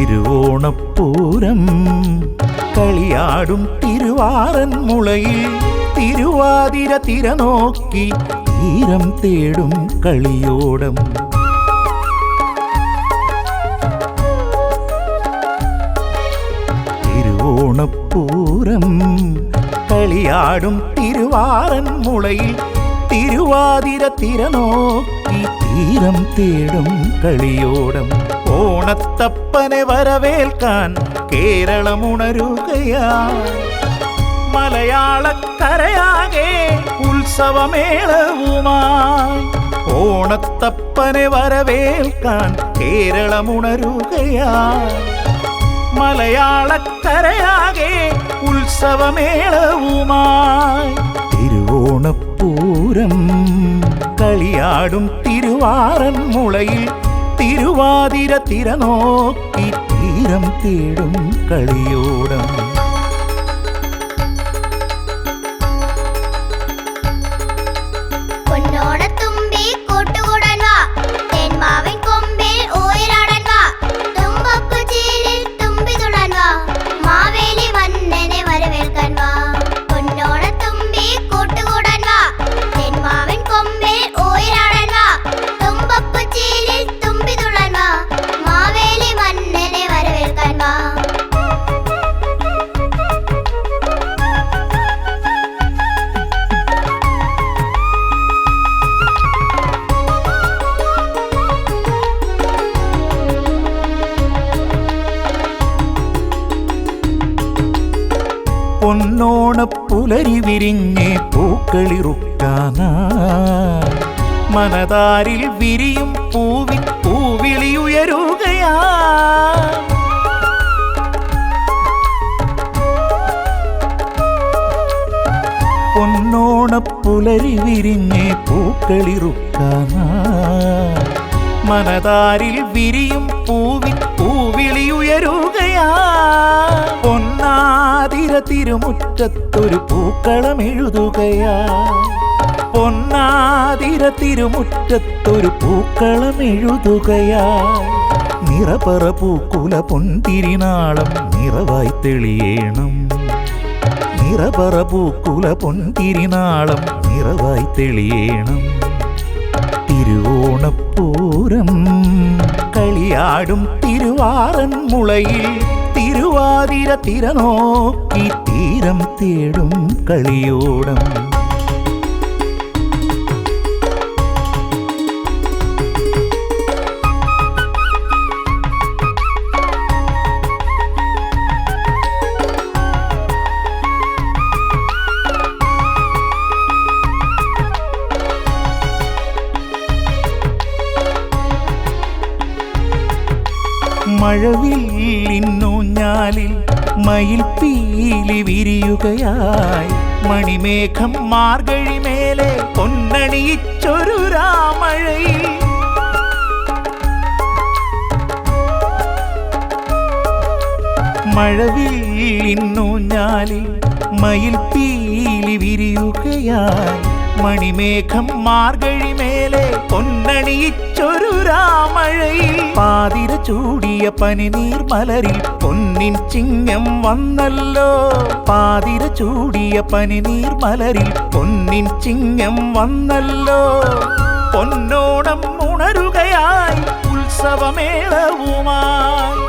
തിരുവോണപ്പൂരം കളിയാടും തിരുവാറന്മുളയിൽ തിരുവാതിര തിര നോക്കി തീരം തേടും കളിയോടം. തിരുവോണപ്പൂരം കളിയാടും തിരുവാറന്മുളയിൽ തിരുവാതിര തിര നോക്കി തീരം തേടും കളിയോടം. ഓണത്തപ്പനെ വരവേൽക്കാൻ കേരളമുണരുകയായി, മലയാളക്കരയാകെ ഉത്സവമേളവുമായി. ഓണത്തപ്പനെ വരവേൽക്കാൻ കേരളമുണരുകയായി, മലയാളക്കരയാകെ ഉത്സവമേളവുമായി. തിരുവോണപ്പൂരം കളിയാടും തിരുവാറന്മുളയിൽ തിരുവാതിര തിര നോക്കി തീരം തേടും കളിയോടം. പൊന്നോണപ്പുലരി വിരിഞ്ഞ് പൂക്കളിറുക്കാനായി മനതാരിൽ വിരിയും പൂവിൻ പൂവിളിയുയരുകയായി. പൊന്നോണപ്പുലരി വിരിഞ്ഞ് പൂക്കളിറുക്കാനായി മനതാരിൽ വിരിയും പൂവിൻ പൂവിളിയുയരുകയായി. പൊന്നാതിര തിരുമുറ്റത്തൊരു പൂക്കളം എഴുതുകയായി, പൊന്നാതിര തിരുമുറ്റത്തൊരു പൂക്കളം എഴുതുകയായി. നിറപറ പൂക്കുല പൊൻതിരിനാളം നിറവായി തെളിയേണം, നിറപറ പൂക്കുല പൊൻതിരിനാളം നിറവായി തെളിയേണം. തിരുവോണപ്പൂരം കളിയാടും തിരുവാറന്മുളയിൽ തിരുവാതിര തിര നോക്കി തീരം തേടും കളിയോടം. മഴവില്ലിന്നൂഞ്ഞാലിൽ മയിൽ പീലി വിരിയുകയായി, മണിമേഘം മാർഗഴി മേലെ പൊന്നണിയിച്ചൊരു രാമഴയിൽ. മഴവില്ലിന്നൂഞ്ഞാലിൽ മയിൽ പീലി വിരിയുകയായി, മണിമേഘം മാർഗഴി മേലെ പൊന്നണിയിച്ചൊരു രാമഴയിൽ. പാതിര ചൂടിയ പനിനീർ മലരിൽ പൊന്നിൻ ചിങ്ങം വന്നല്ലോ, പാതിര ചൂടിയ പനിനീർ മലരിൽ പൊന്നിൻ ചിങ്ങം വന്നല്ലോ. പൊന്നോണം ഉണരുകയായി ഉത്സവമേളവുമായി,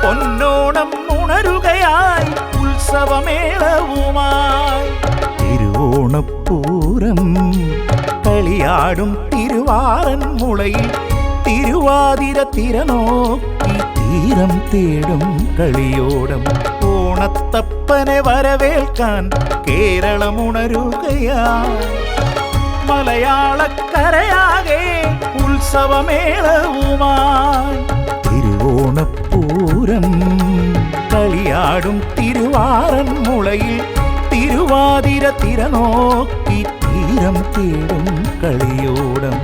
പൊന്നോണം ഉണരുകയായി ഉത്സവമേളവുമായി. തിരുവോണപ്പൂരം കളിയാടും തിരുവാറന്മുളയിൽ തിരുവാതിര തിര നോക്കി തീരം തേടും കളിയോടം. ഓണത്തപ്പനെ വരവേൽക്കാൻ കേരളമുണരുകയായി, മലയാളക്കരയാകെ ഉത്സവമേളവുമായി. തിരുവോണപ്പൂരം കളിയാടും തിരുവാറന്മുളയിൽ തിരുവാതിര തിര നോക്കി തീരം തേടും കളിയോടം.